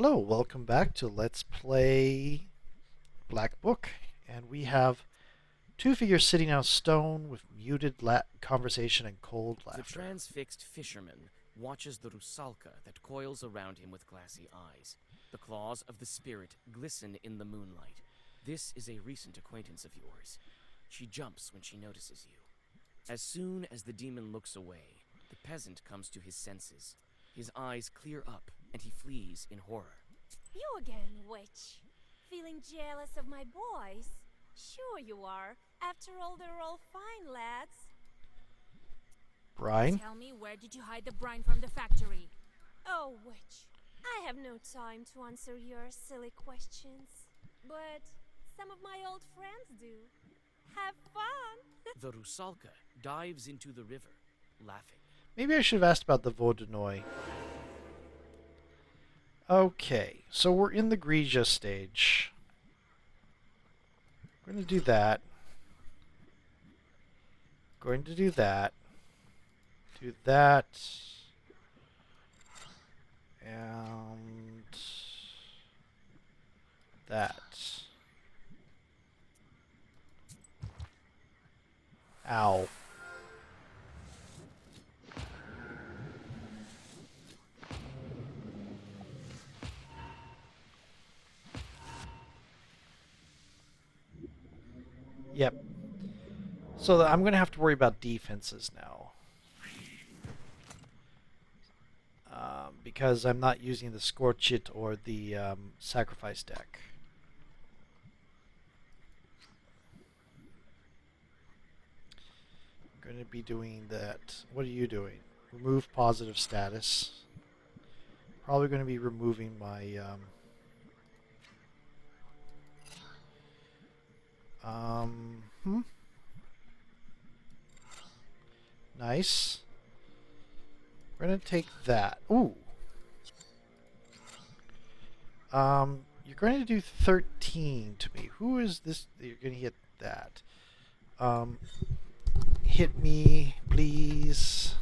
Hello, welcome back to Let's Play Black Book. And we have two figures sitting on a stone with muted conversation and cold The laughter. transfixed fisherman watches the rusalka that coils around him with glassy eyes. The claws of the spirit glisten in the moonlight. This is a recent acquaintance of yours. She jumps when she notices you. As soon as the demon looks away, the peasant comes to his senses. His eyes clear up, and he flees in horror. You again, witch. Feeling jealous of my boys? Sure you are. After all, they're all fine lads. Brian? Tell me, where did you hide the brine from the factory? Oh, witch. I have no time to answer your silly questions. But some of my old friends do. Have fun! The rusalka dives into the river, laughing. Maybe I should have asked about the Vodenoy. Okay, so we're in the Grija stage. We're going to do that. Going to do that. Do that. And that. Ow. Yep. So I'm going to have to worry about defenses now. Because I'm not using the Scorch It or the Sacrifice deck. I'm going to be doing that. What are you doing? Remove positive status. Probably going to be removing my... Nice. We're going to take that. Ooh. You're going to do 13 to me. Who is this? You're going to hit that. Hit me, please.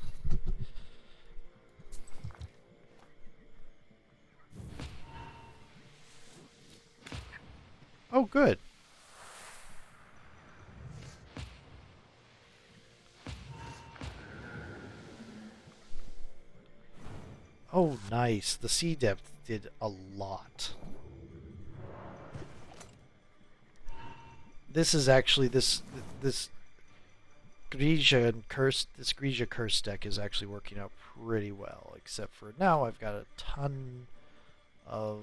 Oh, good. Oh, nice. The sea depth did a lot. This is actually this Grija and this Grija curse deck is actually working out pretty well, except for now I've got a ton of...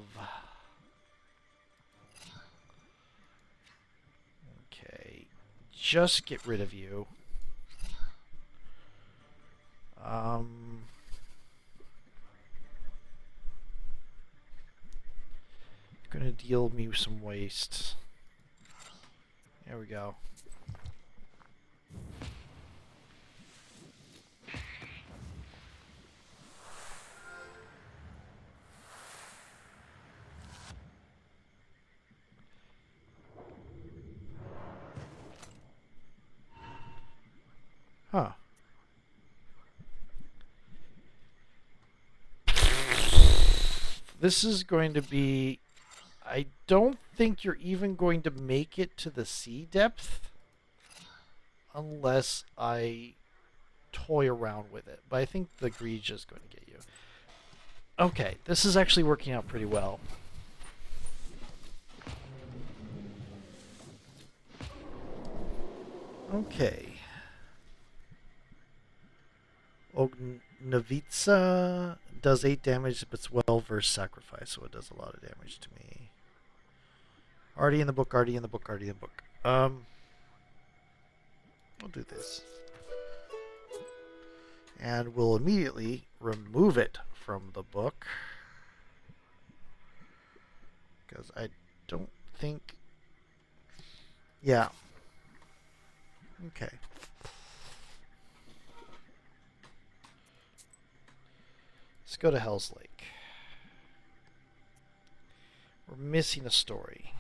Okay, just get rid of you. Gonna deal me some waste. There we go. Huh. This is going to be... I don't think you're even going to make it to the sea depth unless I toy around with it. But I think the Grija is going to get you. Okay, this is actually working out pretty well. Okay. Ognavitsa does 8 damage, but it's well versus sacrifice, so it does a lot of damage to me. Already in the book, already in the book, already in the book. We'll do this. And we'll immediately remove it from the book. Because I don't think... Yeah. Okay. Let's go to Hell's Lake. We're missing a story.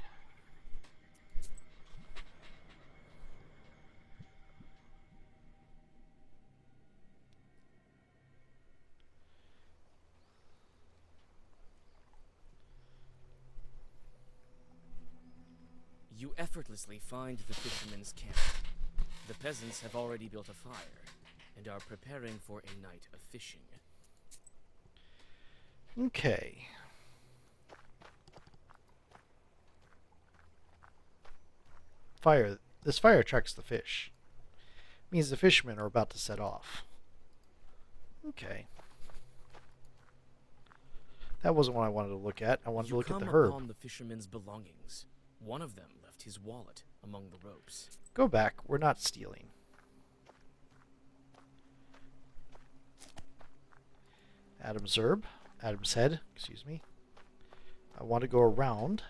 You effortlessly find the fisherman's camp. The peasants have already built a fire and are preparing for a night of fishing. Okay. Fire. This fire attracts the fish. Means the fishermen are about to set off. Okay. That wasn't what I wanted to look at. I wanted to look at the You herb. come upon the fisherman's belongings. One of them left his wallet among the ropes. Go back. We're not stealing. Adam's herb. Adam's head. Excuse me. I want to go around.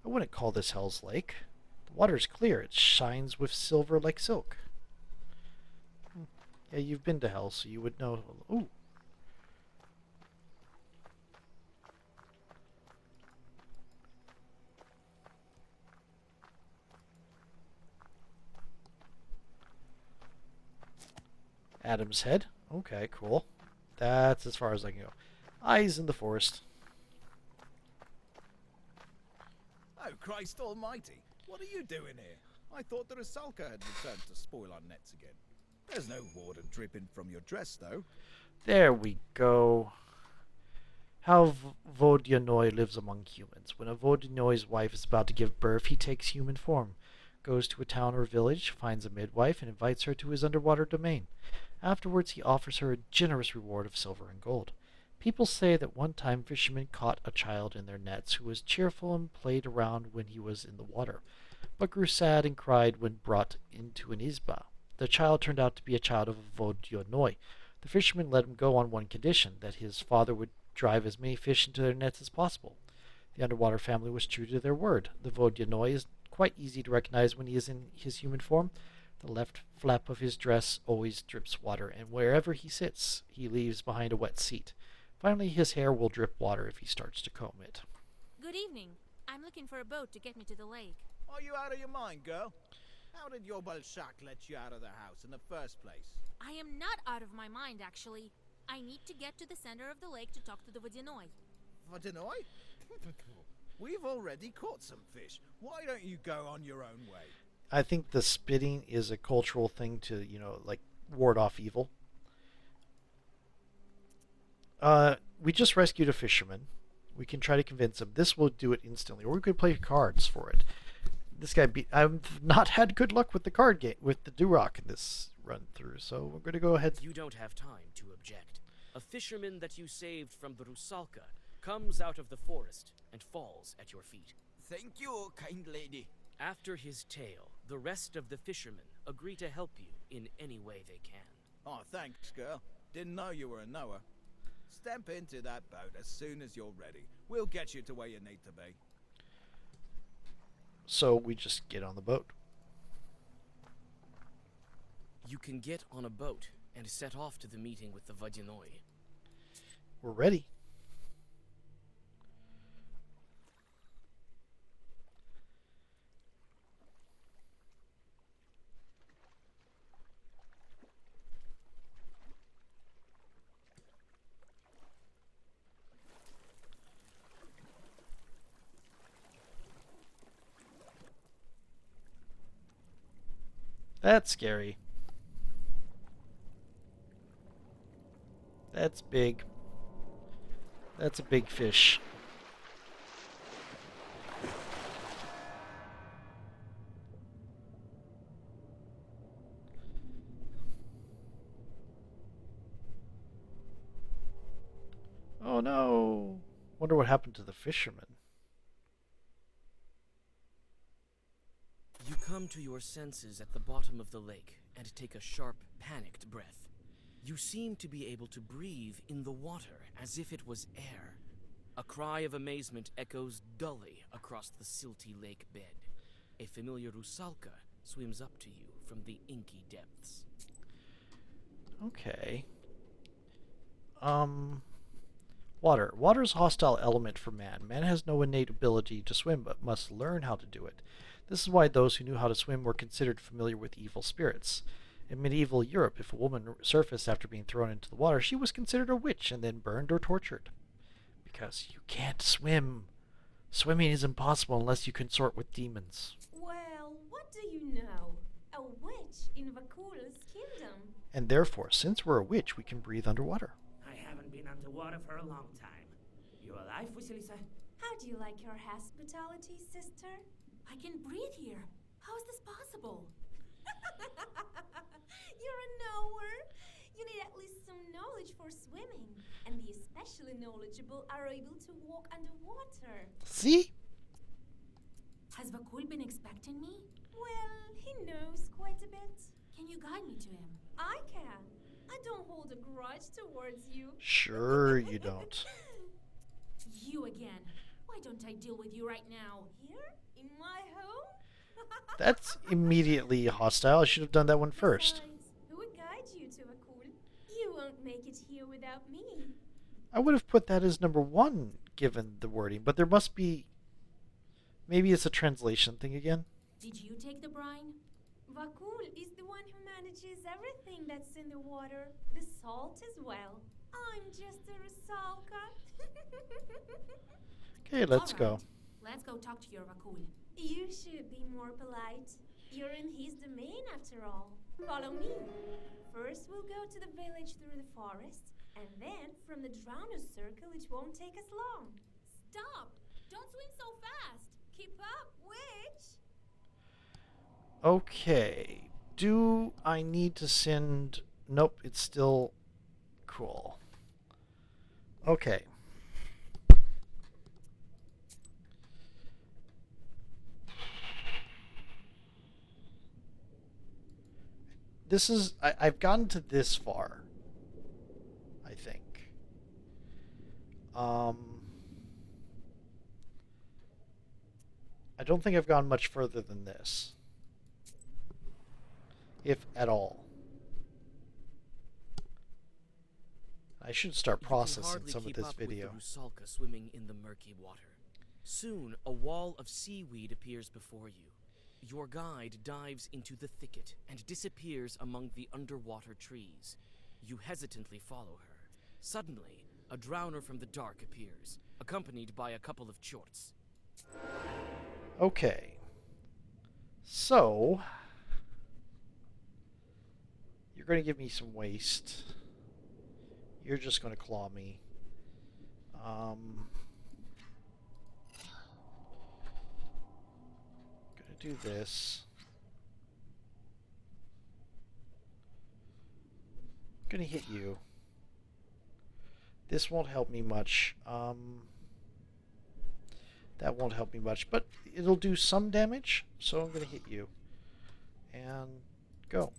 I wouldn't call this Hell's Lake. The water is clear. It shines with silver like silk. Yeah, you've been to Hell, so you would know. Ooh. Adam's head. Okay, cool. That's as far as I can go. Eyes in the forest. Oh, Christ almighty. What are you doing here? I thought the Rusalka had returned to spoil our nets again. There's no water dripping from your dress, though. There we go. How Vodyanoi lives among humans. When a Vodyanoi's wife is about to give birth, he takes human form, goes to a town or village, finds a midwife, and invites her to his underwater domain. Afterwards, he offers her a generous reward of silver and gold. People say that one time fishermen caught a child in their nets who was cheerful and played around when he was in the water, but grew sad and cried when brought into an izba. The child turned out to be a child of a Vodyanoi. The fishermen let him go on one condition, that his father would drive as many fish into their nets as possible. The underwater family was true to their word. The Vodyanoi is quite easy to recognize when he is in his human form. The left flap of his dress always drips water, and wherever he sits, he leaves behind a wet seat. Finally, his hair will drip water if he starts to comb it. Good evening. I'm looking for a boat to get me to the lake. Are you out of your mind, girl? How did your Balshak let you out of the house in the first place? I am not out of my mind, actually. I need to get to the center of the lake to talk to the Vodyanoi. Vodyanoi? We've already caught some fish. Why don't you go on your own way? I think the spitting is a cultural thing to, like ward off evil. We just rescued a fisherman. We can try to convince him. This will do it instantly, or we could play cards for it. This guy I've not had good luck with the card game, with the Durock in this run through, so we're going to go ahead. You don't have time to object. A fisherman that you saved from the Rusalka comes out of the forest and falls at your feet. Thank you, kind lady. After his tale, the rest of the fishermen agree to help you in any way they can. Oh, thanks, girl. Didn't know you were a knower. Step into that boat as soon as you're ready. We'll get you to where you need to be. So we just get on the boat. You can get on a boat and set off to the meeting with the Vodyanoi. We're ready. That's scary. That's big. That's a big fish. Oh no! Wonder what happened to the fisherman. You come to your senses at the bottom of the lake and take a sharp, panicked breath. You seem to be able to breathe in the water as if it was air. A cry of amazement echoes dully across the silty lake bed. A familiar Rusalka swims up to you from the inky depths. Okay. Water. Water is a hostile element for man. Man has no innate ability to swim, but must learn how to do it. This is why those who knew how to swim were considered familiar with evil spirits. In medieval Europe, if a woman surfaced after being thrown into the water, she was considered a witch and then burned or tortured. Because you can't swim. Swimming is impossible unless you consort with demons. Well, what do you know? A witch in Vakul's kingdom. And therefore, since we're a witch, we can breathe underwater. I haven't been underwater for a long time. You alive, Vasilisa? How do you like your hospitality, sister? I can breathe here. How is this possible? You're a knower. You need at least some knowledge for swimming. And the especially knowledgeable are able to walk underwater. See? Has Vakul been expecting me? Well, he knows quite a bit. Can you guide me to him? I can. I don't hold a grudge towards you. Sure you don't. You again. Why don't I deal with you right now? Here? In my home? That's immediately hostile. I should have done that one first. Besides, who would guide you to Vakul? You won't make it here without me. I would have put that as number one, given the wording, but there must be... Maybe it's a translation thing again? Did you take the brine? Vakul is the one who manages everything that's in the water. The salt as well. I'm just a Rusalka. Okay, let's All go. right. Let's go talk to your Vakul. You should be more polite. You're in his domain after all. Follow me. First we'll go to the village through the forest, and then from the Drowners Circle it won't take us long. Stop! Don't swim so fast! Keep up, witch! Okay. Do I need to send... Nope, it's still... Cool. Okay. This is... I've gotten to this far. I think. I don't think I've gone much further than this. If at all. I should start processing some of this video. You can hardly keep up with the Rusalka swimming in the murky water. Soon, a wall of seaweed appears before you. Your guide dives into the thicket and disappears among the underwater trees. You hesitantly follow her. Suddenly, a drowner from the dark appears, accompanied by a couple of chorts. Okay. So... You're going to give me some waste. You're just going to claw me. Going to do this. Going to hit you. This won't help me much. That won't help me much, but it'll do some damage, so I'm going to hit you. And go.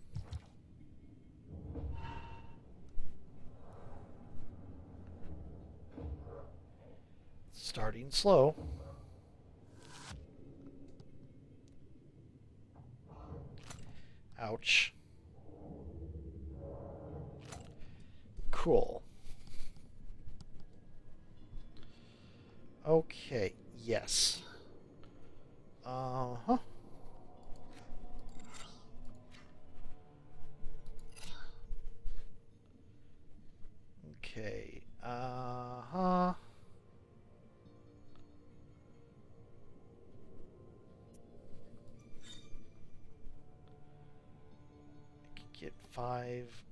Starting slow. Ouch. Cool. Okay, yes. Uh-huh. Okay, uh-huh. Get 5.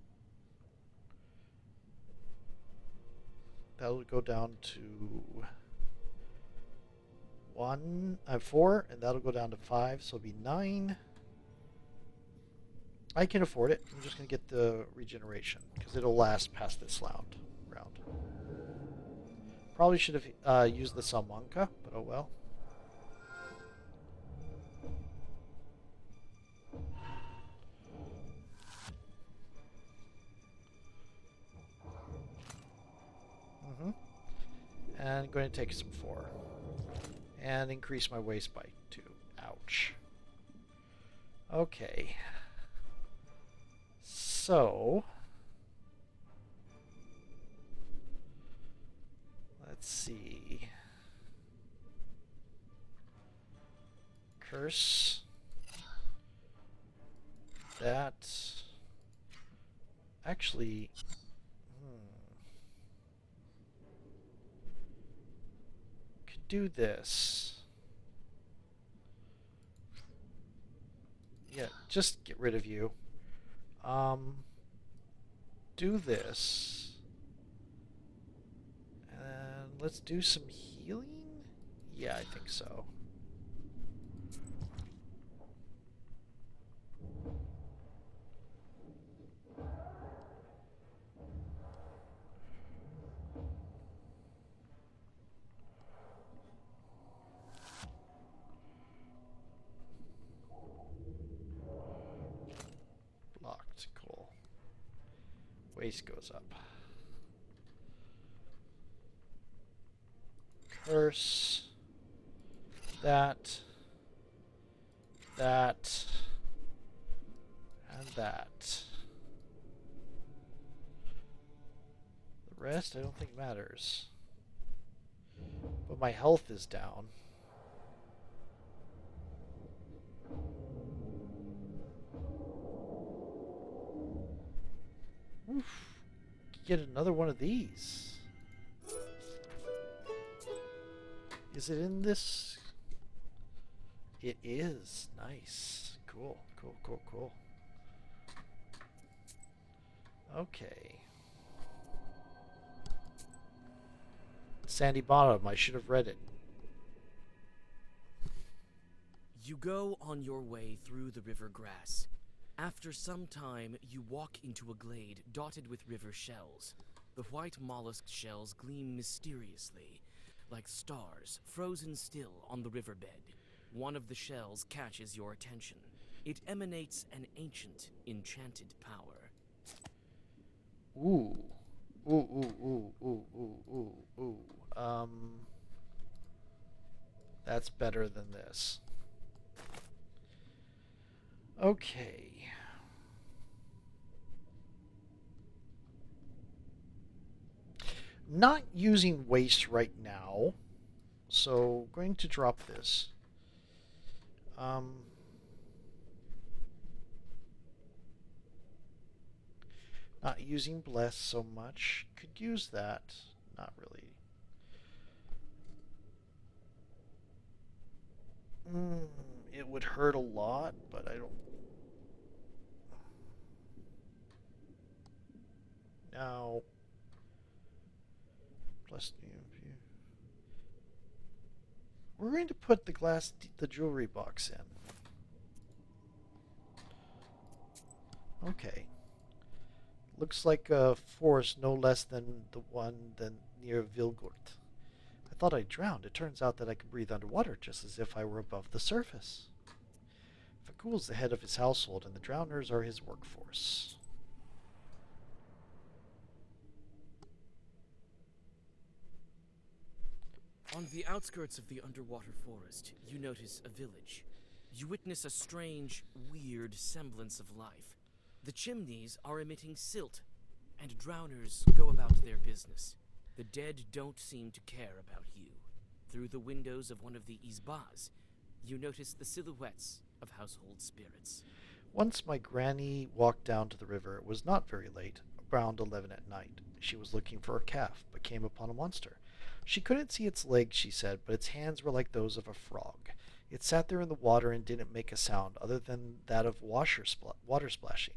That'll go down to 4, and that'll go down to 5, so it'll be 9. I can afford it. I'm just going to get the regeneration, because it'll last past this round. Probably should have used the Salmanca, but oh well. And I'm going to take some 4. And increase my waste by 2. Ouch. Okay. So... let's see. Curse. That... actually... could do this. Yeah, just get rid of you. Do this. And let's do some healing? Yeah, I think so. Blocked. Cool. Waste goes up. Curse. That. That. And that. The rest I don't think matters. But my health is down. Oof. Get another one of these. Is it in this? It is. Nice. Cool. Cool, cool, cool. Okay. Sandy Bottom. I should have read it. You go on your way through the river grass. After some time, you walk into a glade dotted with river shells. The white mollusk shells gleam mysteriously, like stars frozen still on the riverbed. One of the shells catches your attention. It emanates an ancient, enchanted power. Ooh. Ooh, ooh, ooh, ooh, ooh, ooh, ooh. That's better than this. Okay. Not using waste right now, so going to drop this. Not using bless so much. Could use that. Not really. It would hurt a lot, but I don't. Now. Plus, we're going to put the jewelry box in. Okay. Looks like a forest no less than the one near Vilgort. I thought I drowned. It turns out that I can breathe underwater just as if I were above the surface. Fakul the head of his household, and the drowners are his workforce. On the outskirts of the underwater forest, you notice a village. You witness a strange, weird semblance of life. The chimneys are emitting silt, and drowners go about their business. The dead don't seem to care about you. Through the windows of one of the izbas, you notice the silhouettes of household spirits. Once my granny walked down to the river. It was not very late, around 11 at night. She was looking for a calf, but came upon a monster. She couldn't see its legs, she said, but its hands were like those of a frog. It sat there in the water and didn't make a sound other than that of water splashing.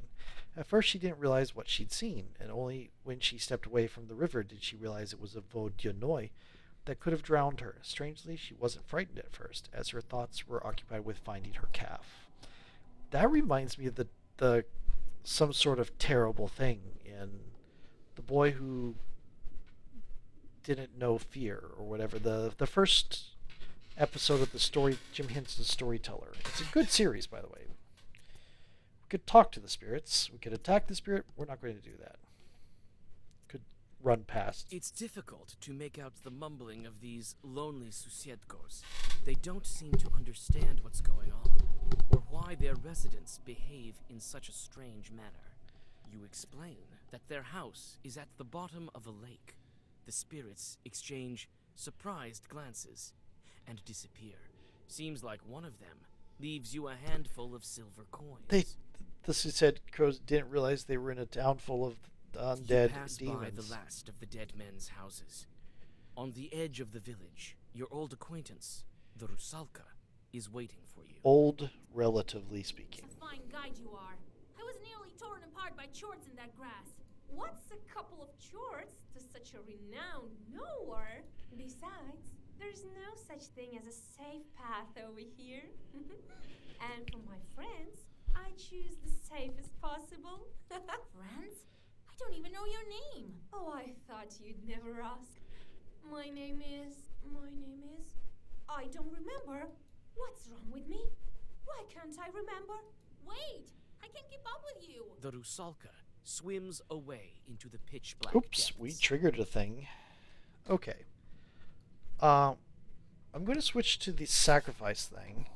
At first she didn't realize what she'd seen, and only when she stepped away from the river did she realize it was a Vodyanoi that could have drowned her. Strangely, she wasn't frightened at first, as her thoughts were occupied with finding her calf. That reminds me of the some sort of terrible thing in The Boy Who Didn't Know Fear, or whatever. The first episode of the story, Jim Henson's Storyteller. It's a good series, by the way. We could talk to the spirits. We could attack the spirit. We're not going to do that. Could run past. It's difficult to make out the mumbling of these lonely Susiedkos. They don't seem to understand what's going on, or why their residents behave in such a strange manner. You explain that their house is at the bottom of a lake. The spirits exchange surprised glances and disappear. Seems like one of them leaves you a handful of silver coins. The Susiedkos didn't realize they were in a town full of undead you pass demons. by the last of the dead men's houses. On the edge of the village, your old acquaintance, the Rusalka, is waiting for you. Old, relatively speaking. A fine guide you are. I was nearly torn apart by chorts in that grass. What's a couple of chorts to such a renowned knower? Besides, there's no such thing as a safe path over here. And for my friends, I choose the safest possible. Friends? I don't even know your name. Oh, I thought you'd never ask. My name is. I don't remember. What's wrong with me? Why can't I remember? Wait! I can't keep up with you! The Rusalka swims away into the pitch black Oops, depths. we triggered a thing. Okay. I'm going to switch to the sacrifice thing.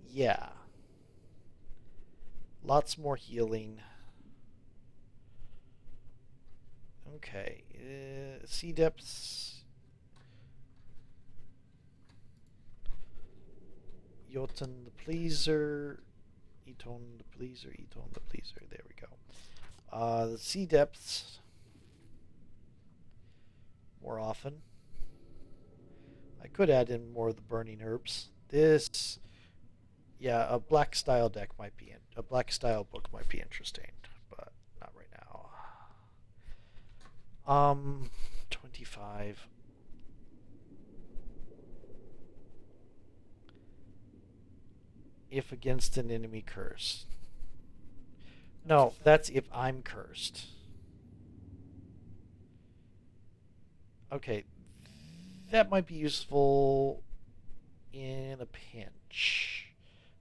Yeah. Lots more healing. Okay. Sea depths. Jotun the Pleaser. Eton the Pleaser. There we go. The sea depths. More often. I could add in more of the burning herbs. This, yeah, a black style deck might be a black style book might be interesting, but not right now. 25. If against an enemy curse. No, that's if I'm cursed. Okay, that might be useful in a pinch,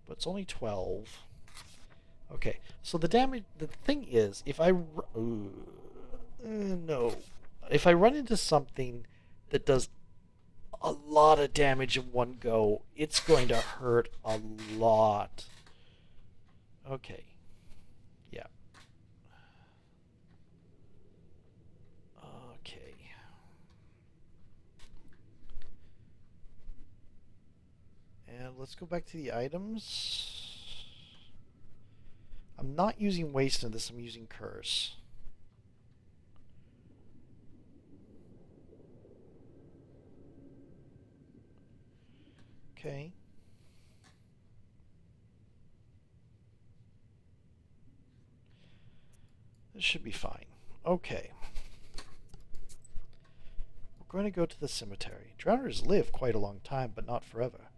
but it's only 12. Okay, so the thing is, if I no, if I run into something that does a lot of damage in one go, it's going to hurt a lot. Okay, yeah. Okay. And let's go back to the items. I'm not using waste in this, I'm using curse. Okay. This should be fine. Okay. We're going to go to the cemetery. Drowners live quite a long time, but not forever.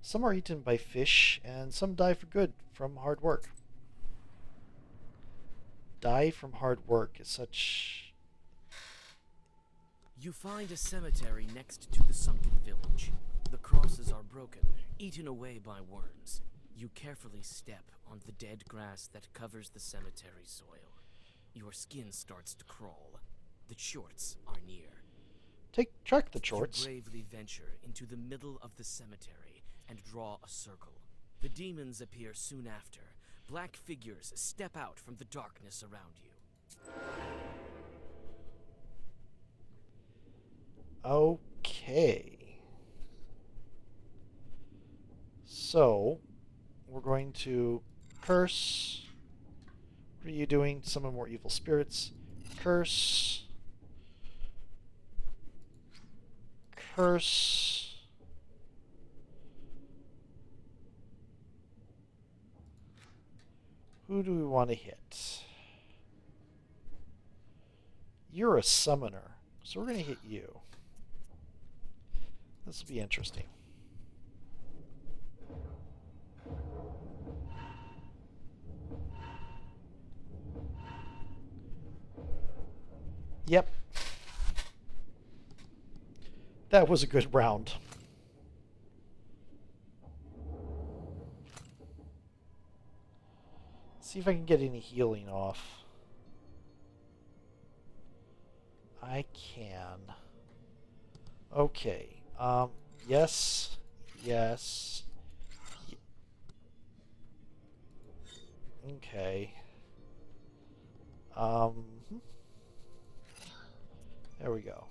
Some are eaten by fish, and some die for good from hard work. Die from hard work is such... You find a cemetery next to the sunken village. The crosses are broken, eaten away by worms. You carefully step on the dead grass that covers the cemetery soil. Your skin starts to crawl. The chorts are near. Track the chorts. You bravely venture into the middle of the cemetery and draw a circle. The demons appear soon after. Black figures step out from the darkness around you. Okay. So, we're going to curse. What are you doing? Summon more evil spirits. Curse. Curse. Who do we want to hit? You're a summoner, so we're going to hit you. This will be interesting. Yep. That was a good round. See if I can get any healing off. I can. Okay. Yes. Yes. Okay. There we go.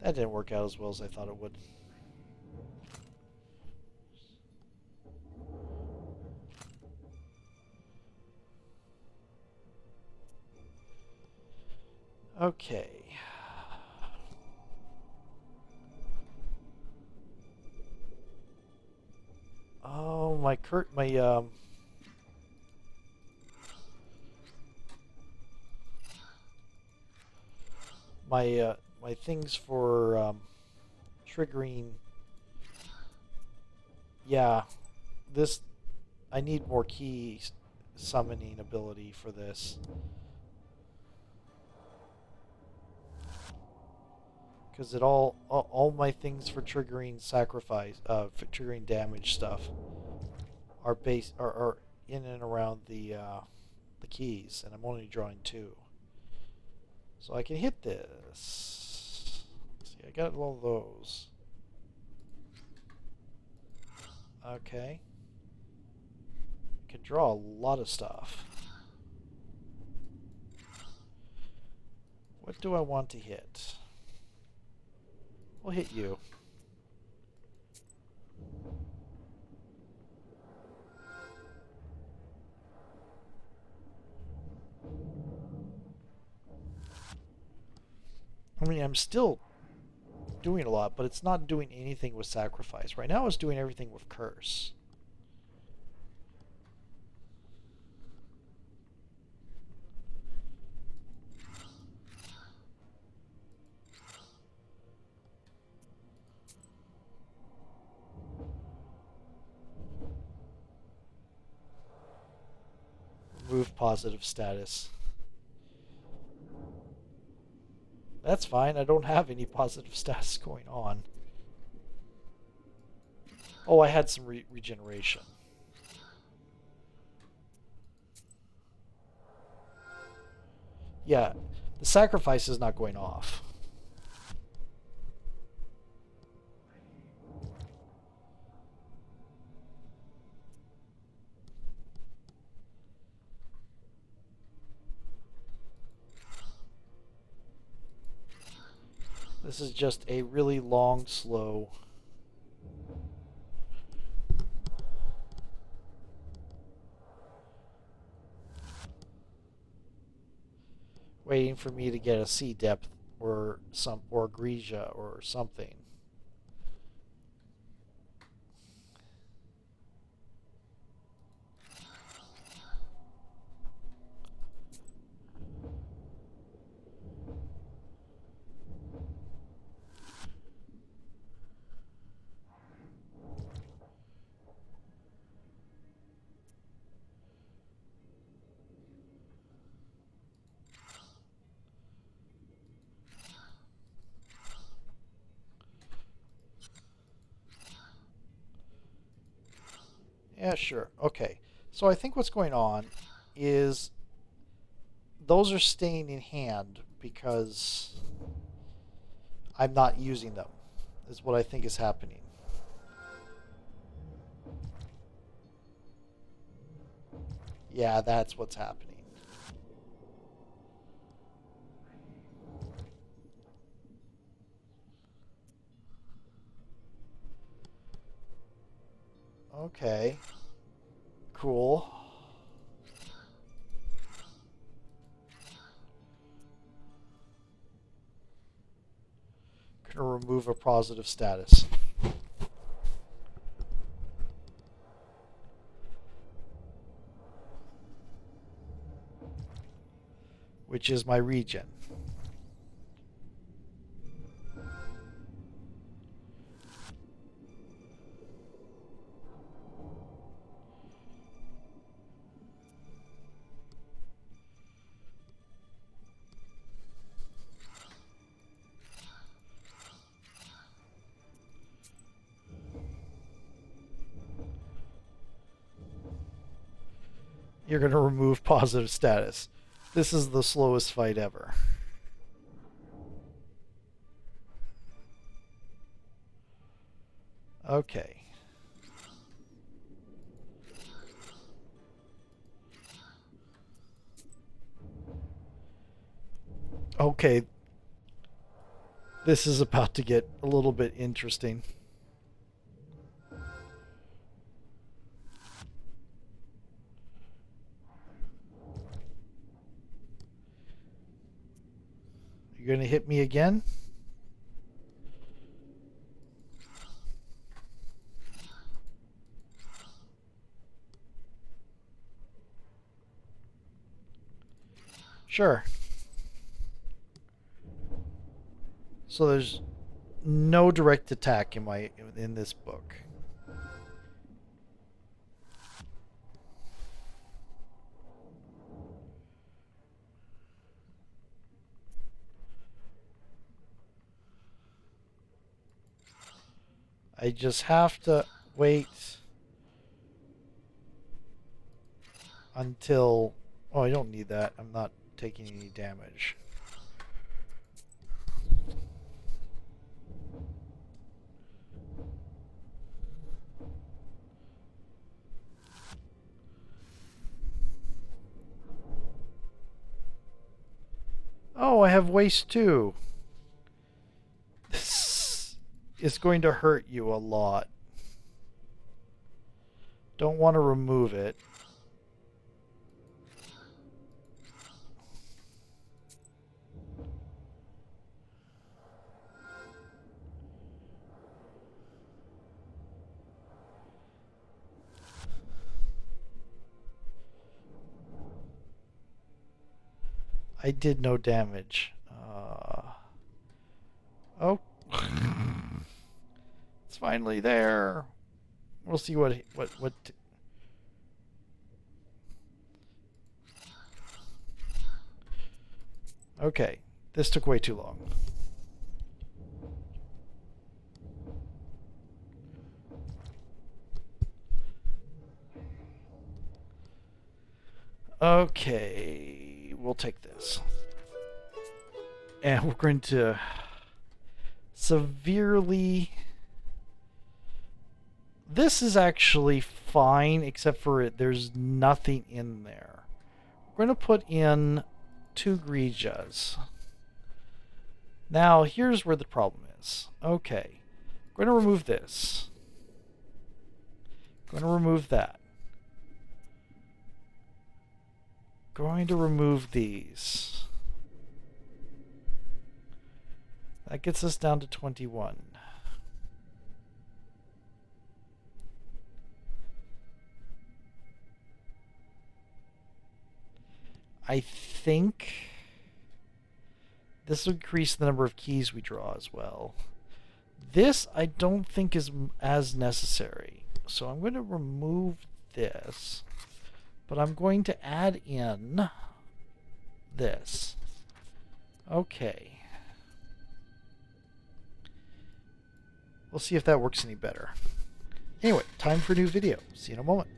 That didn't work out as well as I thought it would. Okay. Oh, my things for triggering. Yeah, this I need more key summoning ability for this because all my things for triggering sacrifice for triggering damage stuff are in and around the keys, and I'm only drawing two, so I can hit this. See, I got all those. Okay, can draw a lot of stuff. What do I want to hit? We'll hit you. I mean, I'm still doing a lot, but it's not doing anything with sacrifice. Right now it's doing everything with curse. Remove positive status. That's fine. I don't have any positive status going on. Oh, I had some regeneration. Yeah, the sacrifice is not going off. This is just a really long, slow. Waiting for me to get a sea depth or Grisia or something. Yeah, sure. Okay. So I think what's going on is those are staying in hand because I'm not using them, is what I think is happening. Yeah, that's what's happening. Okay. Cool. Gonna remove a positive status, which is my regen. You're gonna remove positive status. This is the slowest fight ever. Okay. Okay. This is about to get a little bit interesting. You gonna hit me again? Sure. So there's no direct attack in this book. I just have to wait until... Oh, I don't need that. I'm not taking any damage. Oh, I have waste too. This is going to hurt you a lot. Don't want to remove it. I did no damage. Oh. It's finally there. We'll see what. Okay. This took way too long. Okay. We'll take this. And we're going to severely... This is actually fine, except for there's nothing in there. We're going to put in 2 Grijas. Now, here's where the problem is. Okay. We're going to remove this. Going to remove that. Going to remove these. That gets us down to 21. I think this will increase the number of keys we draw as well. This I don't think is as necessary. So I'm going to remove this. But I'm going to add in this. Okay. We'll see if that works any better. Anyway, time for a new video. See you in a moment.